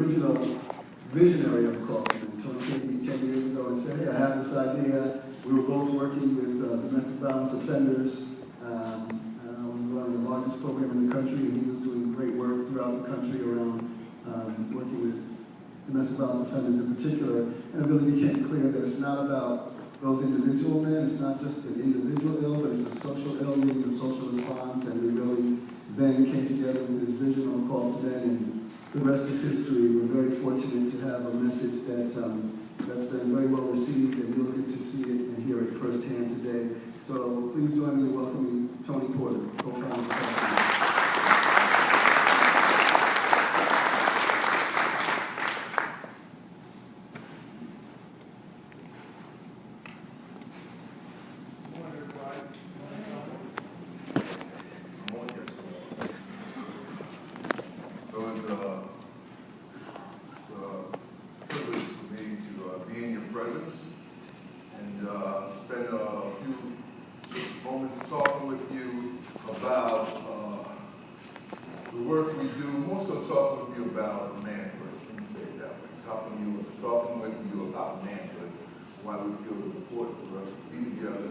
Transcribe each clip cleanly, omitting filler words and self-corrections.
original visionary of Carlton. Tony came to me 10 years ago and said, hey, I have this idea. We were both working with domestic violence offenders. I was running the largest program in the country, and he was doing great work throughout the country around working with domestic violence offenders in particular. And it really became clear that it's not about those individual men, it's not just an individual ill, but it's a social ill needing a social response. And we really then came together with this vision on Call Today, and the rest is history. We're very fortunate to have a message that's been very well received, and you'll get to see it and hear it firsthand today. So please join me in welcoming Tony Porter, co-founder of Flim. Why we feel it's important for us to be together.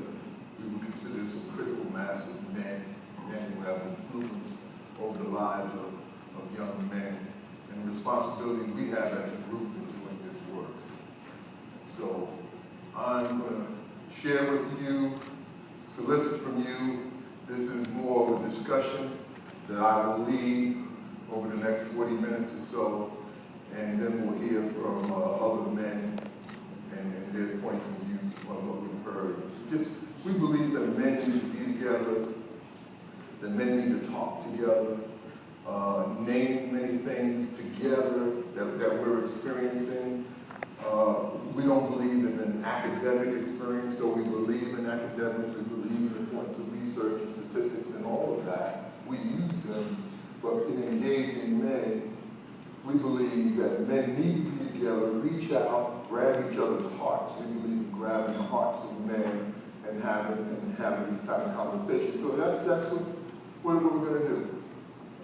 We would consider some critical mass of men who have influence over the lives of young men, and the responsibility we have as a group in doing this work. So I'm going to share with you, solicit from you. This is more of a discussion that I will lead over the next 40 minutes or so, and then we'll hear from other men and their points of view on what we've heard. We believe that men need to be together, that men need to talk together, name many things together that we're experiencing. We don't believe in an academic experience, though we believe in academics, we believe in points of research and statistics and all of that. We use them, but in engaging men, we believe that men need to be together, reach out, grab each other's hearts. We believe in grabbing the hearts of men and having these kind of conversations. So that's what we're going to do.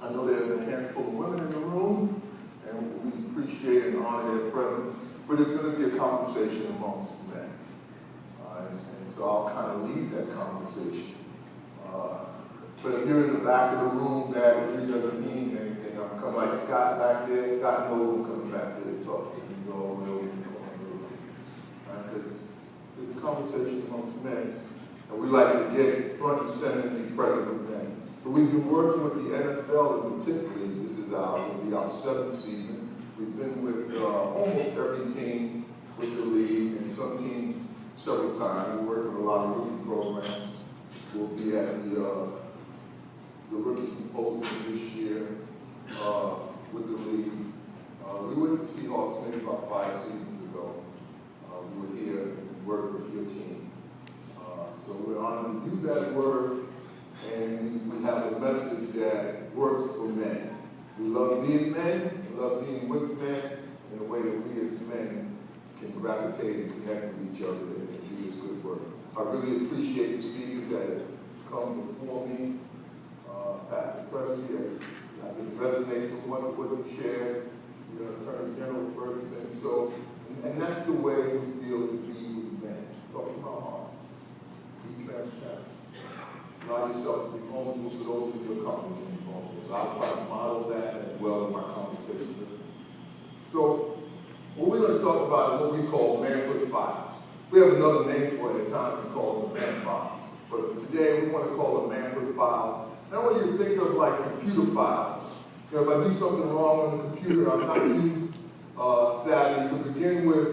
I know there's a handful of women in the room, and we appreciate and honor their presence, but it's going to be a conversation amongst men. And so I'll kind of lead that conversation. But if you're in the back of the room, that really doesn't mean anything. I'm coming like Scott back there. Scott knows I'm coming back there to talk to you. Because it's a conversation amongst men, and we like to get front and center and be present with men. But we've been working with the NFL, and particularly, this will be our 7th season. We've been with almost every team with the league, and some teams several times. We work with a lot of rookie programs. We'll be at the rookie symposium this year with the league. We went to the Seahawks maybe about 5 seasons ago. We were here and worked with your team. So we're honored to do that work, and we have a message that works for men. We love being men, we love being with men in a way that we as men can gravitate and connect with each other and do this good work. I really appreciate the speakers that have come before me. Pastor Presley, I think resonates somewhat with what you shared, Attorney General Ferguson. So, and that's the way we feel to be with men. Talk to my heart. Be transparent. Allow yourself to be vulnerable so those in your company can be vulnerable. So I'll try to model that as well in my conversation. So, what we're going to talk about is what we call manhood files. We have another name for it at times. We call them man files. But for today, we want to call them manhood files. Now, when you think of like computer files, if I do something wrong on the computer, I'm not too savvy to begin with.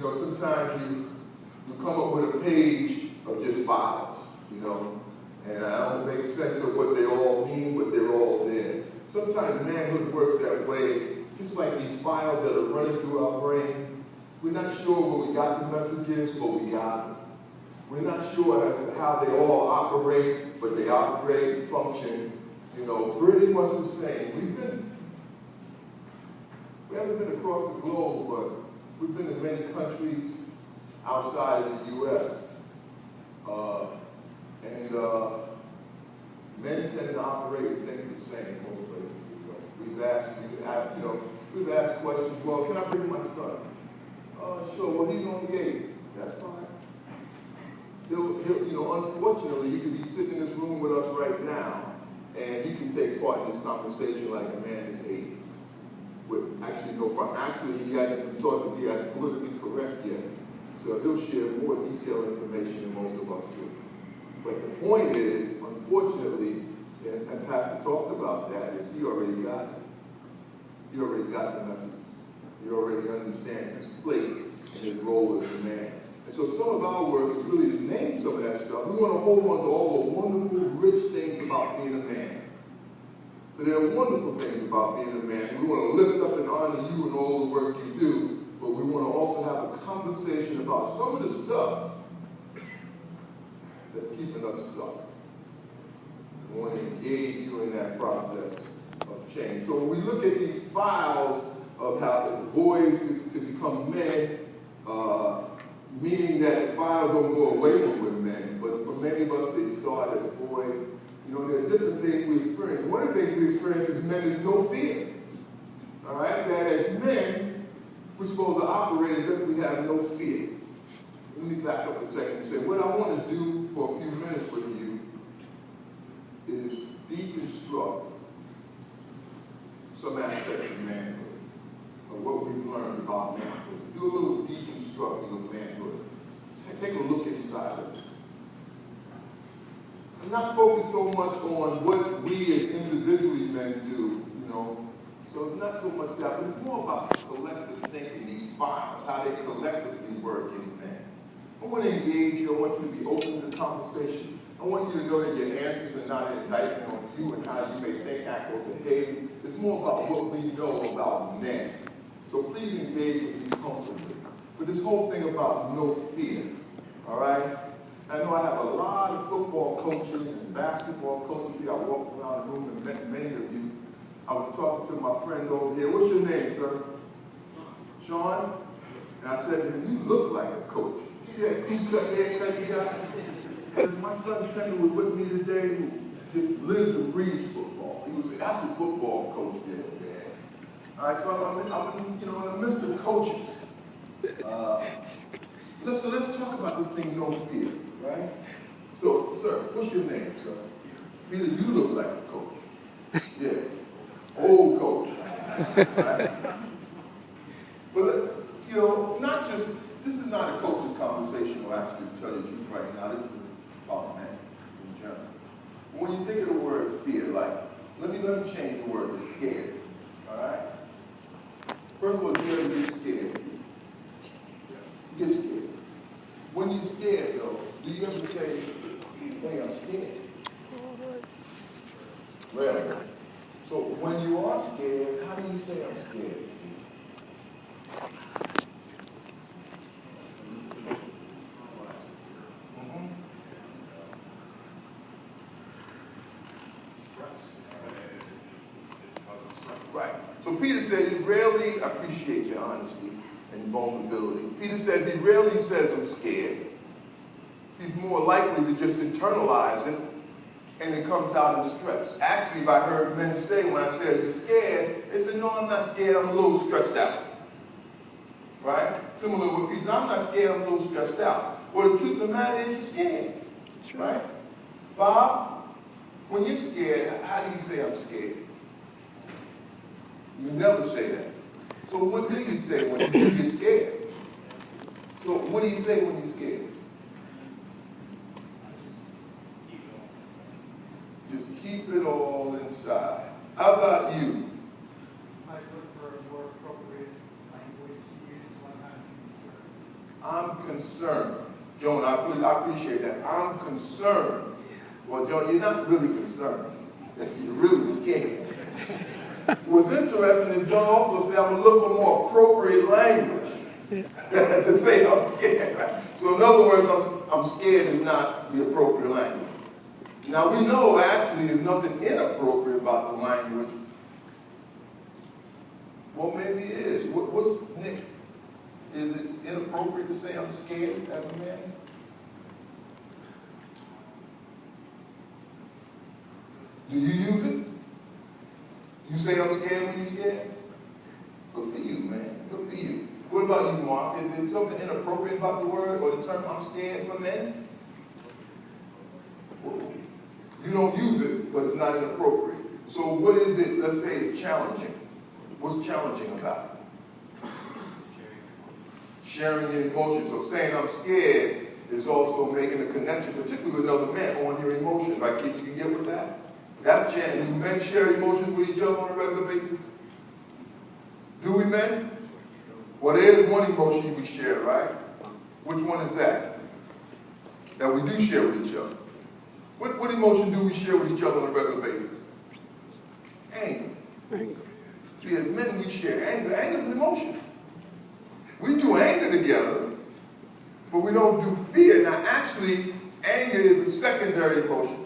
Sometimes you come up with a page of just files, and I don't make sense of what they all mean, but they're all there. Sometimes manhood works that way, just like these files that are running through our brain. We're not sure where we got the messages, but we got them. We're not sure as to how they all operate, but they operate and function, pretty much the same. We haven't been across the globe, but we've been in many countries outside of the U.S. Men tend to operate and think the same in most places we go. We've asked you, We've asked questions, well, can I bring my son? Sure, well, he's only 8. That's fine. Unfortunately, he could be sitting in this room with us right now, and he can take part in this conversation like a man is 8. With actually no problem. Actually, he hasn't been thought to be as politically correct yet. So he'll share more detailed information than most of us do. But the point is, unfortunately, and Pastor talked about that, is he already got it. He already got the message. He already understands his place and his role as a man. And so some of our work is really to name some of that stuff. We want to hold on to all the wonderful, rich things about being a man. So there are wonderful things about being a man. We want to lift up and honor you and all the work you do, but we want to also have a conversation about some of the stuff that's keeping us stuck. We want to engage you in that process of change. So when we look at these files of how the boys to become men, meaning that the files don't go away when we're men, but for many of us they start as boys. There are different things we experience. One of the things we experience as men is no fear. All right? That as men, we're supposed to operate as if we have no fear. Let me back up a second and say, what I want to do for a few minutes with you is deconstruct some aspects of manhood, of what we've learned about manhood. Do a little deconstructing of manhood. Take a look inside of it. I'm not focused so much on what we as individually men do, so it's not so much that, but it's more about collective thinking, these files, how they collectively work in men. I want to engage you, I want you to be open to the conversation. I want you to know that your answers are not an indictment on you and how you may think, act, or behave. It's more about what we know about men. So please engage with me comfortably. But this whole thing about no fear, all right? I know I have a lot of football coaches and basketball coaches. I walked around the room and met many of you. I was talking to my friend over here. What's your name, sir? Sean? And I said to him, you look like a coach. See that crew-cut haircut you got? And my son Trent was with me today who just lives and breathes football. He would say, that's a football coach there, Dad. All right, so I'm in the midst of coaches. So let's talk about this thing, no fear, right? So, sir, what's your name, sir? Peter, you look like a coach. Yeah, old coach. Right? But, not just, this is not a coach's conversation, I'll actually tell you the truth right now. This is about men in general. When you think of the word fear, like, let me change the word to scared, all right? First of all, you ever get scared? You get scared. When you're scared, though, do you ever say, hey, I'm scared? Really? So when you are scared, how do you say I'm scared? Right. So Peter said he rarely, I appreciate your honesty and vulnerability. Peter says he rarely says I'm scared. He's more likely to just internalize it, and it comes out in stress. Actually, if I heard men say, when I say, are you scared? They say, no, I'm not scared, I'm a little stressed out. Right? Similar with Peter, I'm not scared, I'm a little stressed out. Well, the truth of the matter is you're scared. Right? Bob, when you're scared, how do you say I'm scared? You never say that. So what do you say when you get scared? So what do you say when you're scared? Just keep it all inside. How about you? I look for a more appropriate language to use when I'm concerned. Joan, I appreciate that. I'm concerned. Well, Joan, you're not really concerned. You're really scared. What's interesting is John also said, I'm going to look for more appropriate language to say I'm scared. So in other words, I'm scared is not the appropriate language. Now we know actually there's nothing inappropriate about the language. Well, maybe it is. What's Nick? Is it inappropriate to say I'm scared as a man? Do you use it? You say I'm scared when you're scared? Good for you. What about you, Mark? Is there something inappropriate about the word or the term I'm scared for men? You don't use it, but it's not inappropriate. So what is it, let's say it's challenging. What's challenging about it? Sharing your emotions. So saying I'm scared is also making a connection, particularly with another man, on your emotions. Right? You can get with that? That's challenging. Do men share emotions with each other on a regular basis? Do we, men? Well, there is one emotion we share, right? Which one is that? That we do share with each other. What emotion do we share with each other on a regular basis? Anger. See, as men, we share anger. Anger is an emotion. We do anger together, but we don't do fear. Now, actually, anger is a secondary emotion.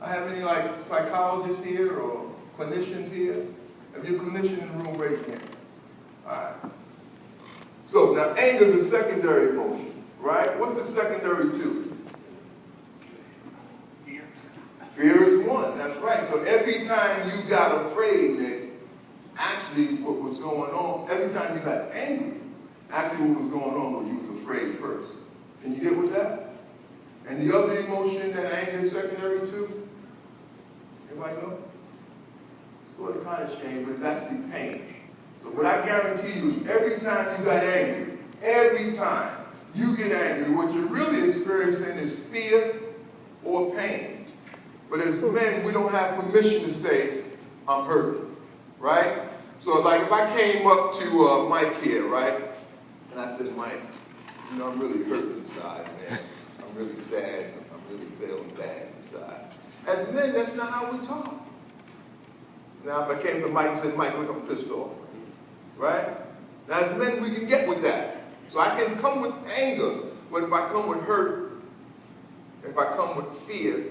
I have any, like, psychologists here or clinicians here? If you're a clinician in the room, raise your hand. All right. So, now, anger is a secondary emotion, right? What's the secondary to? Fear is one, that's right. So every time you got afraid, Nick, actually what was going on, every time you got angry, actually what was going on was you was afraid first. Can you get with that? And the other emotion that anger is secondary to? Anybody know? Sort of kind of shame, but it's actually pain. So what I guarantee you is every time you got angry, every time you get angry, what you're really experiencing is fear or pain. But as men, we don't have permission to say, I'm hurt, right? So like if I came up to Mike here, right? And I said, Mike, you know, I'm really hurt inside, man. I'm really sad. I'm really feeling bad inside. As men, that's not how we talk. Now if I came to Mike and said, Mike, look, I'm pissed off, right? Now as men, we can get with that. So I can come with anger, but if I come with hurt, if I come with fear,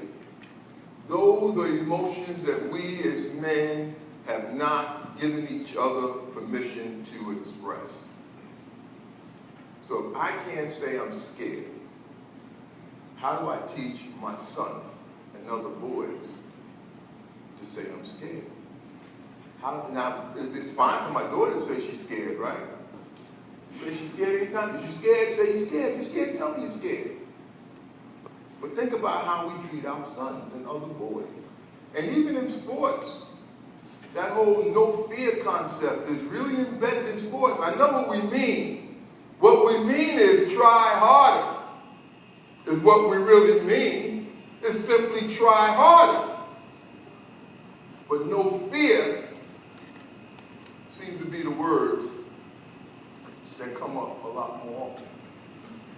those are emotions that we as men have not given each other permission to express. So if I can't say I'm scared, how do I teach my son and other boys to say I'm scared? Now, it's fine for my daughter to say she's scared, right? Say she's scared anytime. If you're scared, say you're scared. If you're scared, tell me you're scared. But think about how we treat our sons and other boys. And even in sports, that whole no fear concept is really embedded in sports. I know what we mean. What we mean is try harder, is what we really mean. It's simply try harder. But no fear seems to be the words that come up a lot more often.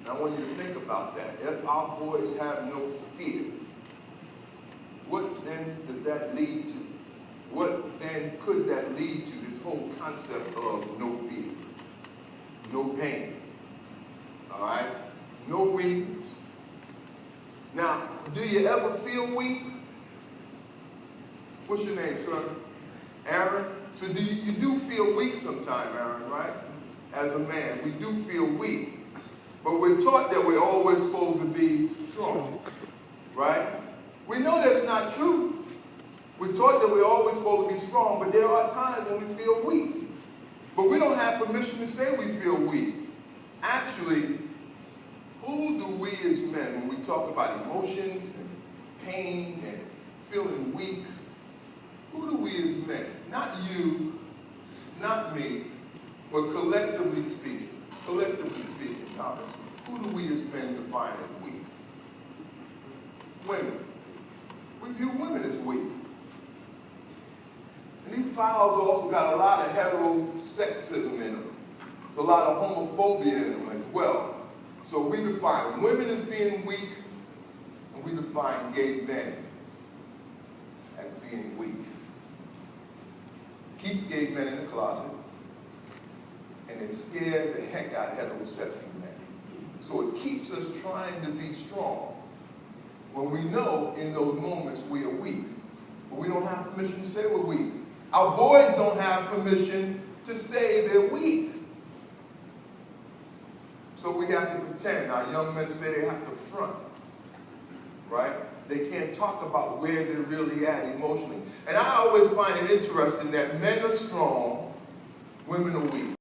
I want you to think about that. If our boys have no fear, what then does that lead to? What then could that lead to? This whole concept of no fear, no pain, all right? No weakness. Now, do you ever feel weak? What's your name, son? Aaron? So you do feel weak sometime, Aaron, right? As a man, we do feel weak. But we're taught that we're always supposed to be strong, right? We know that's not true. We're taught that we're always supposed to be strong, but there are times when we feel weak. But we don't have permission to say we feel weak. Actually, who do we as men, when we talk about emotions and pain and feeling weak, who do we as men, not you, not me, but collectively speaking, Thomas, who do we as men define as weak? Women. We view women as weak. And these files also got a lot of heterosexism in them. There's a lot of homophobia in them as well. So we define women as being weak, and we define gay men as being weak. Keeps gay men in the closet, and it scares the heck out of heterosexual men. So it keeps us trying to be strong when we know in those moments we are weak. But we don't have permission to say we're weak. Our boys don't have permission to say they're weak. So we have to pretend. Our young men say they have to front, right? They can't talk about where they're really at emotionally. And I always find it interesting that men are strong, women are weak.